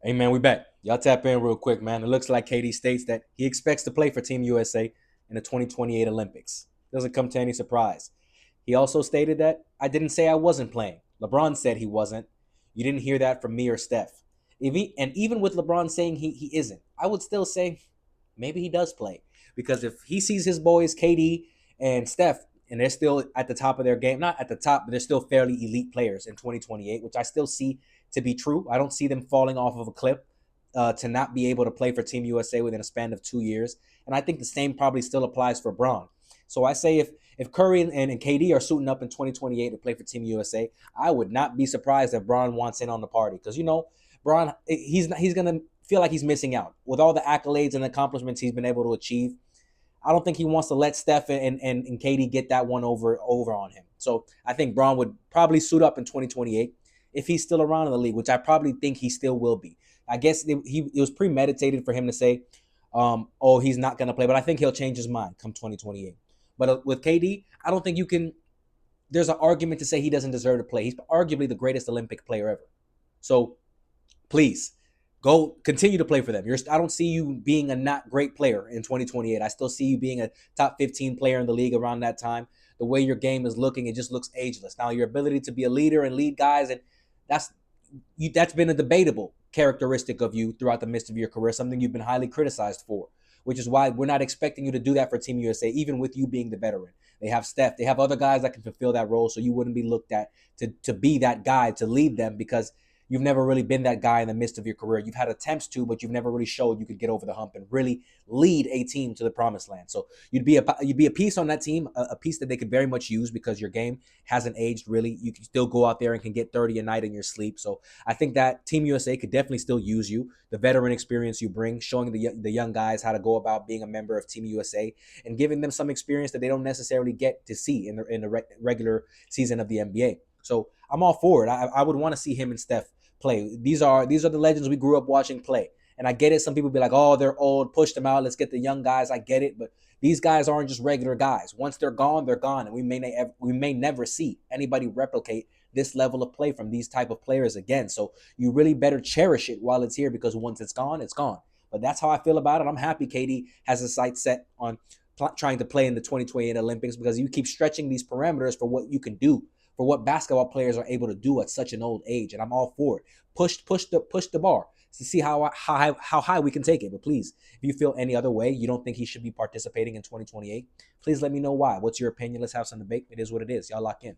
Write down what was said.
Hey man, we back. Y'all tap in real quick, man. It looks like KD states that he expects to play for Team USA in the 2028 Olympics. Doesn't come to any surprise. He also stated that I didn't say I wasn't playing. LeBron said he wasn't. You didn't hear that from me or Steph. And even with LeBron saying he isn't, I would still say maybe he does play. Because if he sees his boys, KD and Steph, and they're still at the top of their game, not at the top, but they're still fairly elite players in 2028, which I still see to be true. I don't see them falling off of a cliff to not be able to play for Team USA within a span of 2 years. And I think the same probably still applies for Braun. So I say if Curry and KD are suiting up in 2028 to play for Team USA, I would not be surprised if Braun wants in on the party because Braun he's gonna feel like he's missing out with all the accolades and accomplishments he's been able to achieve. I don't think he wants to let Steph and KD get that one over on him. So I think Braun would probably suit up in 2028 if he's still around in the league, which I probably think he still will be. I guess it was premeditated for him to say, "Oh, he's not going to play," but I think he'll change his mind come 2028. But with KD, I don't think you can. There's an argument to say he doesn't deserve to play. He's arguably the greatest Olympic player ever. So please go continue to play for them. I don't see you being a not great player in 2028. I still see you being a top 15 player in the league around that time. The way your game is looking, it just looks ageless. Now your ability to be a leader and lead guys, and that's that's been a debatable characteristic of you throughout the midst of your career, something you've been highly criticized for, which is why we're not expecting you to do that for Team USA, even with you being the veteran. They have Steph, they have other guys that can fulfill that role, so you wouldn't be looked at to be that guy to lead them because you've never really been that guy in the midst of your career. You've had attempts to, but you've never really showed you could get over the hump and really lead a team to the promised land. So you'd be a piece on that team, a piece that they could very much use because your game hasn't aged really. You can still go out there and can get 30 a night in your sleep. So I think that Team USA could definitely still use you. The veteran experience you bring, showing the young guys how to go about being a member of Team USA, and giving them some experience that they don't necessarily get to see in the regular season of the NBA. So I'm all for it. I would want to see him and Steph play. These are the legends we grew up watching play. And I get it. Some people be like, "Oh, they're old. Push them out. Let's get the young guys." I get it, but these guys aren't just regular guys. Once they're gone, and we may never see anybody replicate this level of play from these type of players again. So you really better cherish it while it's here because once it's gone, it's gone. But that's how I feel about it. I'm happy KD has his sights set on trying to play in the 2028 Olympics because you keep stretching these parameters for what you can do, for what basketball players are able to do at such an old age, and I'm all for it. Push the bar to see how high we can take it. But please, if you feel any other way, you don't think he should be participating in 2028, please let me know why. What's your opinion? Let's have some debate. It is what it is. Y'all lock in.